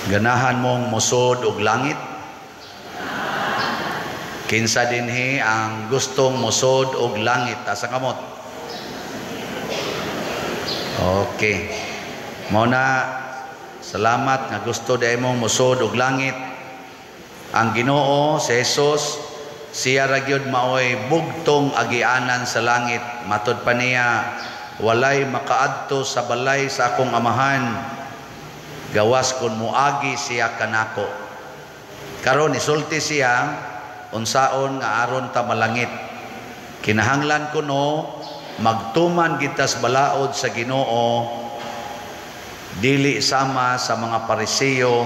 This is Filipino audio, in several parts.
Ganahan mong musod og langit? Kinsa dinhi ang gustong musod og langit? Asa kamot? Okay. Muna, salamat nga gusto day mong musod og langit. Ang Ginoo si Jesus, siya ra gyud maoy bugtong agianan sa langit. Matod pa niya, walay makaadto sa balay sa akong amahan, gawas kun muagi siya kanako. Karon isulti siya unsaon nga aron ta malangit. Kinahanglan kuno magtuman gitas balaod sa Ginoo, dili sama sa mga Parisiyo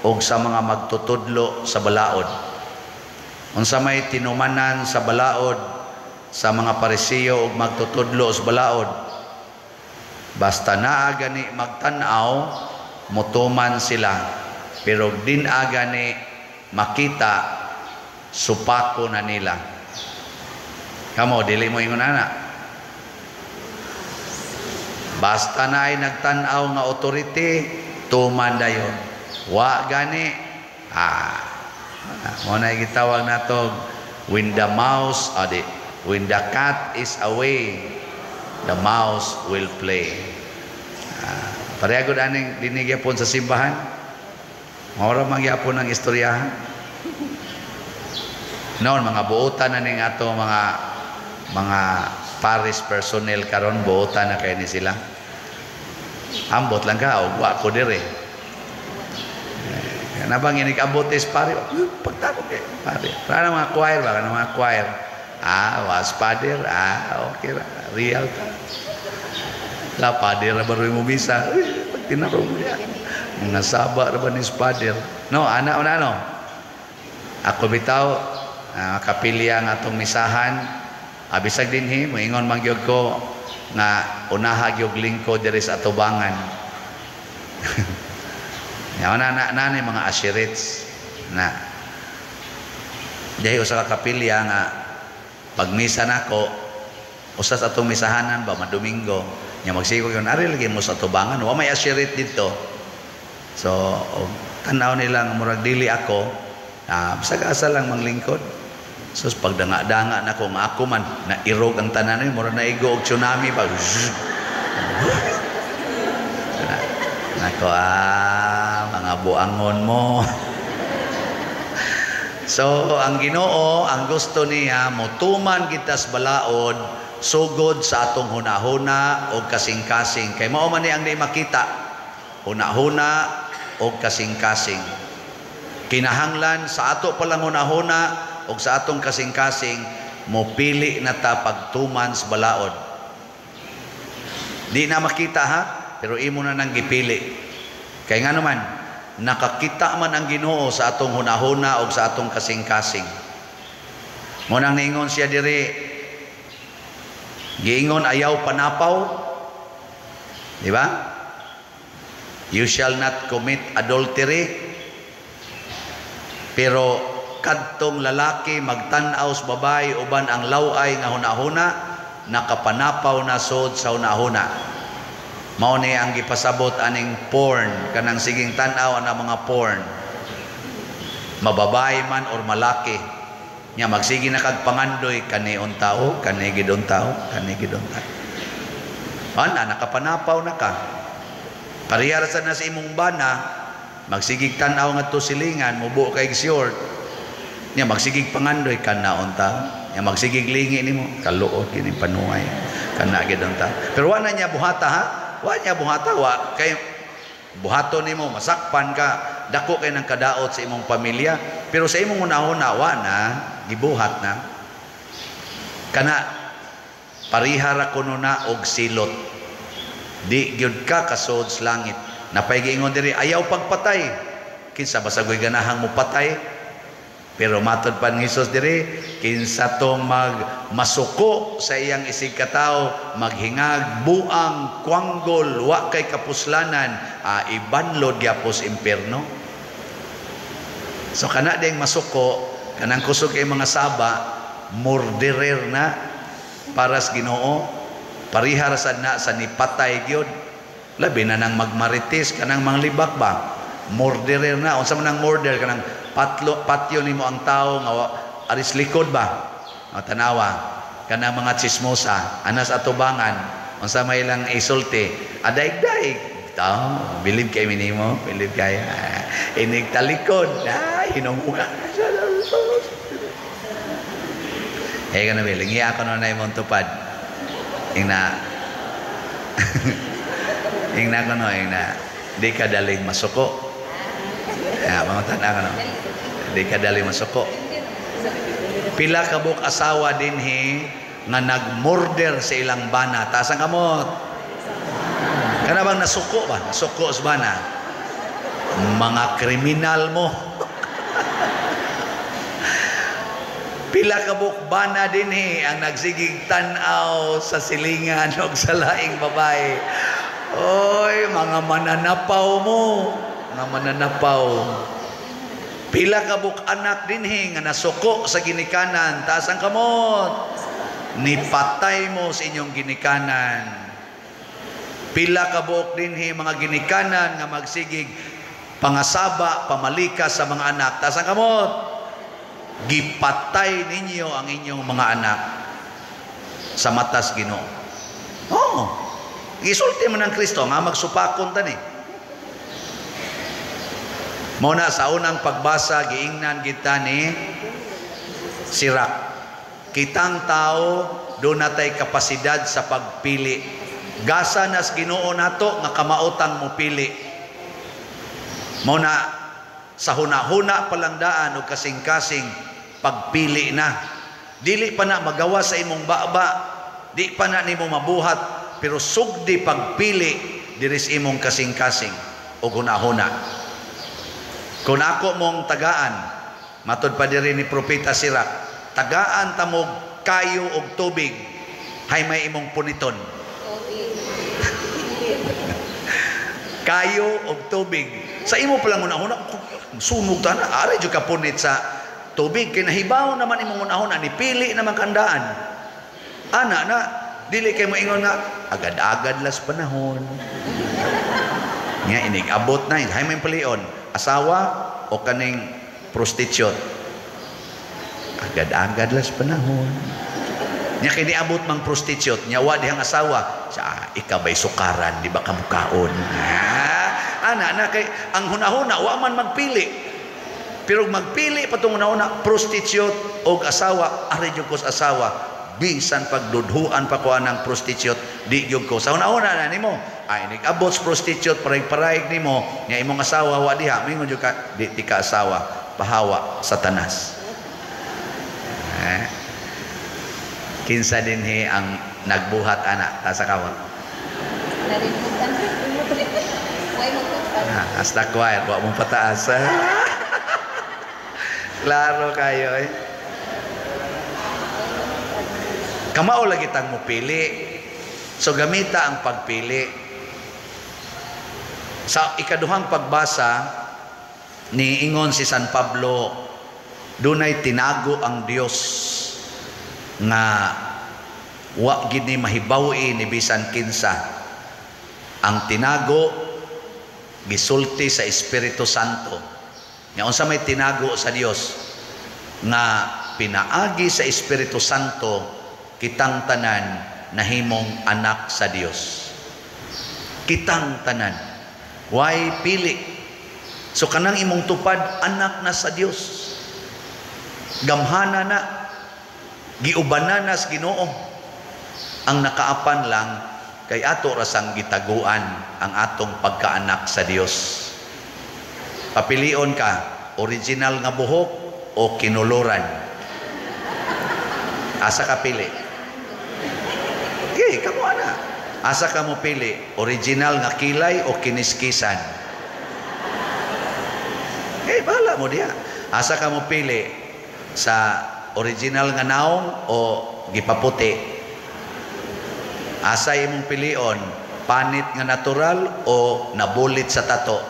o sa mga magtutudlo sa balaod. Unsa may tinumanan sa balaod sa mga Parisiyo o magtutudlo sa balaod, basta naa gani magtan-aw, mutuman sila, pero din agani makita, supako na nila. Kamo dili mo ingon ana, basta na ay nagtan-aw nga authority, tuman dayon. Wa gani mo na gitawag nato, when the cat is away, the mouse will play. Parehagod aning dinigyapon sa simbahan. Maura magyapon ang istoryahan. Noon mga buotan na ning ato mga parish personnel karon, buotan na kay ni sila. Ambot lang ka og wa ko dire. Nabang inig-abot is pare, pagtapos kay pare. Para mga choir ba, mga choir. Was pader, okay ra, real ka. La pader ba rin mo misa? Pag tinarong mo yan. Mga saba ra ba ni pader? No, ana no. Ako bitaw, kapilya nga atong misahan, abisag dinhi, moingon man gyud ko nga unaha gyud lingkod diri sa atubangan. Yan na mga ashirits na dahil usa ka kapilya nga pagmisa nako usas atong misahanan ba madomingo nya magsigo yon ari lagi mo sa tubangan wa may ashirit dito, so tanaw nila nga murag dili ako bisag asa lang manglingkod. So pagdanga-danga nako nga ako man na irog ang tanan ni murag naigo og tsunami pa. Nako mga buangon mo. So ang Ginoo ang gusto niya mutuman kita sa balaod sugod sa atong hunahuna o kasing-kasing. Kay mao man ni ang di makita, hunahuna o kasing-kasing. Kinahanglan sa ato palang hunahuna o sa atong kasing-kasing mopili na ta pagtuman sa balaod. Di na makita ha, pero imo na nang gipili. Kay nga naman, nakakita man ang Ginoo sa atong hunahuna o sa atong kasing-kasing. Munang niingon siya diri, giingon ayaw panapaw, di ba? You shall not commit adultery. Pero kadtong lalaki magtan-aw sa babae uban ang laway nga hunahuna, nakapanapaw na sod sa hunahuna. Mao ni ang gipasabot aning porn, kanang siging tan-aw ana mga porn, mababae man or malaki nya magsige na kag pangandoy kani untao kani gidon tao kani gidon tao ana nakapanapaw na ka parehar sa na sa imong bana magsigig tan-aw ngadto silingan mubo kay short nya magsigig pangandoy kana untao nya magsigig lingi nimo kaluot kini panuay kana gidon tao pero wala niya buhata ha. Wa niya buhata, wa kay buhaton nimo masakpan ka, dako kay nang kadaot sa imong pamilya, pero sa imong unahuna wa na gibuhat na. Kana parihara kuno na og silot. Di gyud ka kasod sa langit. Napay giingon diri ayaw pagpatay. Kinsa basagoy ganahang mo patay? Pero matod pa ni Jesus diri, kinsa tong masuko sa iyang isig katao, maghingag buang kwanggol, wa kay kapuslanan, ibanlod gyapos impierno. So kana ding masuko, kanang kusog kay mga saba, murderer na para sa Ginoo, parihar sad na sa nipatay gyud. Labi na nang magmaritis kanang manglibak ba. murderer na. Unsa man ang murder kanang patyo nimo ang tao nga aris likod ba? O tanawa kanang mga chismosa, anas atubangan, unsa may lang isulti, adaig-daig. Tao, bilib kay minimo, bilib kay inig talikod. Ay, hinunguha. Kana bilingi ako na imong tupad. Ingna ingna ko no, ingna di ka daling masuko. Ya, mga tanda no. Di ka daling masuko. Pila ka buk asawa dinhi nga nagmurder sa ilang bana. Taas ang kamot. Kana bang nasuko ba? Nasuko sa bana. Mga kriminal mo. Pila ka bukbana din ang nagsigig tanaw sa silingan o sa laing babae. Oy, mga mananapaw mo. Mga mananapaw. Pila ka anak din nga nasuko sa ginikanan. Taas ang kamot. Nipatay mo sa inyong ginikanan. Pila ka din mga ginikanan nga magsigig pangasaba, pamalikas sa mga anak. Taas ang kamot. Gipatay ninyo ang inyong mga anak sa matas Ginoo. Oo. Gisulti mo ng Kristo nga magsupakon tani. Muna sa unang pagbasa giingnan kita ni Sirak. Kitang tao do natay kapasidad sa pagpili. Gasa nas Ginoo nato nga kamautang mo pili. Muna sa huna-huna palang daan o kasing-kasing pagpili na. Dili pa na magawa sa imong baba, di pa na nimo mabuhat, pero sugdi pagpili diris imong kasing-kasing o huna-huna. Kung ako mong tagaan, matud pa diri ni Propeta Sirak, tagaan tamog kayo og tubig, hay may imong puniton. Kayo og tubig. Sa imo pa lang una-una, sunog ta na, ari jud ka punit sa tubig. Kinahibaw naman imong una-una, nipili naman kandaan. Ana na, dili kay mo ingon nga, agad-agad las panahon. Nga inig, abot na yun. Hay may palion, asawa o kaning prostitute. Agad-agad las panahon. Nya kini abot mang prostitute, nyawa dihang asawa, sa ikabay sukaran, di ba kamukaon. Ana na kay ang hunahuna wa man magpili. Pero magpili patong hunahuna prostitute og asawa, ari jud ko sa asawa. Bisan pagdudhuan pa ko anang prostitute, di jud ko. Sa hunahuna na nimo, ay nigabot sa prostitute parayg-parayg nimo, nya imong asawa wa diha, mingon jud ka di ka asawa, pahawa Satanas. Kinsa dinhi ang nagbuhat ana ta sa kawat. Hasta choir, wa mong pataas. Klaro kayo eh. Kamao lagi tang mo pili. So gamita ang pagpili. Sa ikaduhang pagbasa ni ingon si San Pablo, dunay tinago ang Dios nga wa gid ni mahibawi ni bisan kinsa. Ang tinago gisulti sa Espiritu Santo. Nya unsa may tinago sa Dios nga pinaagi sa Espiritu Santo kitang tanan nahimong anak sa Dios. Kitang tanan. Why pili? So kanang imong tupad anak na sa Dios. Gamhana na, giubanan na sa Ginoo. Ang nakaapan lang kay ato rasang gitaguan ang atong pagkaanak sa Dios. Papilion ka, original nga buhok o kinuluran. Asa ka pili? Okay, kamo ana. Asa ka mo pili? Original nga kilay o kiniskisan? Bahala mo diya. Asa ka mo pili? Sa original nga naong o gipaputi? Asa imong pilion? Panit nga natural o nabulit sa tato?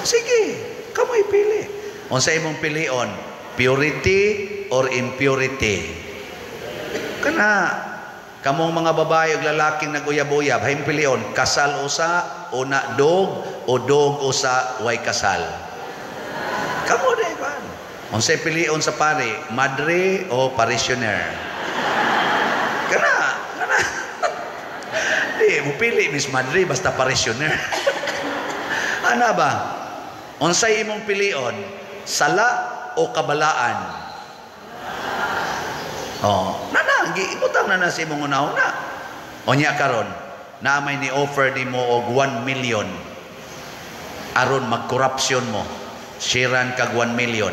Sige, kamoy pili. Unsa imong pilion? Purity or impurity? Kana Kamong mga babae ug lalaking naguyab-uyab, hayong pilion, kasal usa, una dog, o dog usa, way kasal. Kamo na iban. Unsay pilion sa pare, madre o parishioner? Kana. Di, mo pili, Miss Madre, basta parishioner. Ana ba? Unsay imong pilion, sala o kabalaan? Oh, giibutang na sa imong una-una. O niya karon, na may ni-offer di mo og 1 million. Aron mag-corruption mo. Shiran kag 1 million.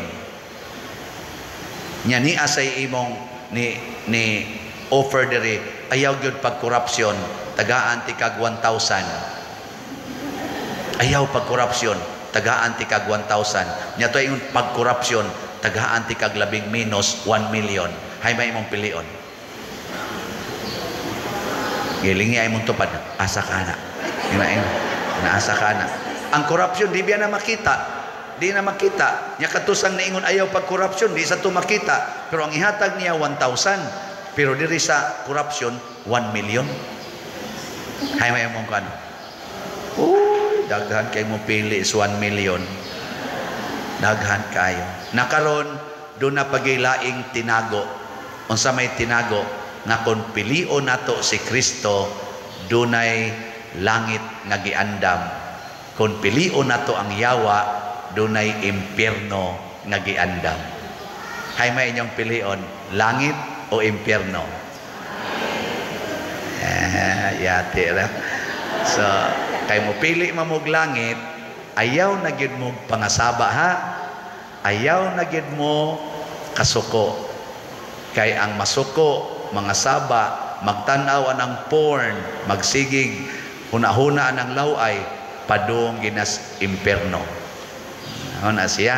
Nya ni asay imong ni offer diri, ayaw gyud pag-corruption, tagaan ti kag 1,000. Ayaw pag-corruption, tagaan ti kag 1,000. Nya to yung pag-corruption, tagaan ti kag labing minus 1 million. Hay may imong pilion. Gilingi ay mong tupad, asa ka na. Naasa ka na. Ang corruption, di biya na makita. Di na makita. Nya katusang niingon ayaw pag-corruption, di sa to makita. Pero ang ihatag niya 1,000. Pero diri sa corruption, 1 million. Hay may imong kan. Daghan kay mo pili is 1 million. Daghan kayo. Nakaron, doon na pagilaing tinago. Unsa may tinago nga kung pilion nato si Kristo, dunay langit nga giandam. Kung pilion nato ang yawa, dunay impierno nga giandam. Hay may inyong pilion, langit o impierno? Yate ra. So, kay mo pili mamog langit, ayaw na gyud mo pangasaba ha. Ayaw na gyud mo kasuko. Kay ang masuko, mga saba, magtanaw anang porn, magsigig, huna-huna anang laway, padung ginas imperno. Ano na siya?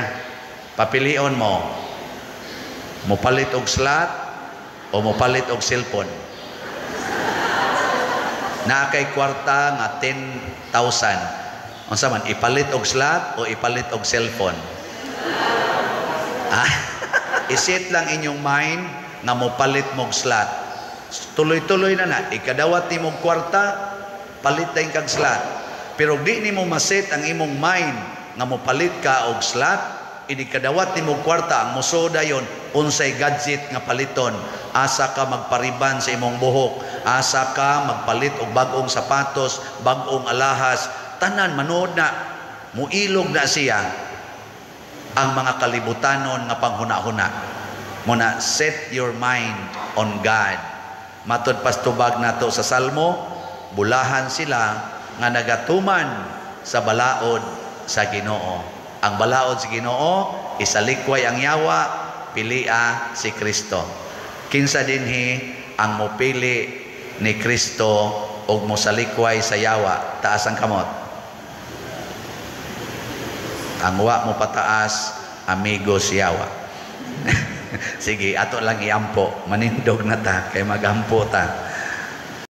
Papilion mo, mupalit og slot o mupalit og cellphone. Na kay kwarta nga 10,000. Unsa man, ipalit og slot o ipalit og cellphone? Isit lang inyong mind nga mopalit mog slot. Tuloy-tuloy na ikadawat ni mong kwarta, palit na kag slot. Pero di ni mo maset ang imong mind nga mopalit ka og slot, idikadawat ni mong kwarta, ang musoda yon, unsay gadget nga paliton. Asa ka magpariban sa imong buhok, asa ka magpalit og bag-ong sapatos, bag-ong alahas, tanan manood na, muilog na siya ang mga kalibutanon nga panghuna-huna. Muna set your mind on God. Matod pastubag nato sa Salmo, bulahan sila nga nagatuman sa balaod sa Ginoo. Ang balaod sa Ginoo, isalikway ang yawa, pilia si Kristo. Kinsa dinhi ang mopili ni Kristo og mosalikway sa yawa, taas ang kamot. Ang wa mo pataas, amigos yawa. Sige, ato lang iampo. Manindog na ta, kay magampo ta.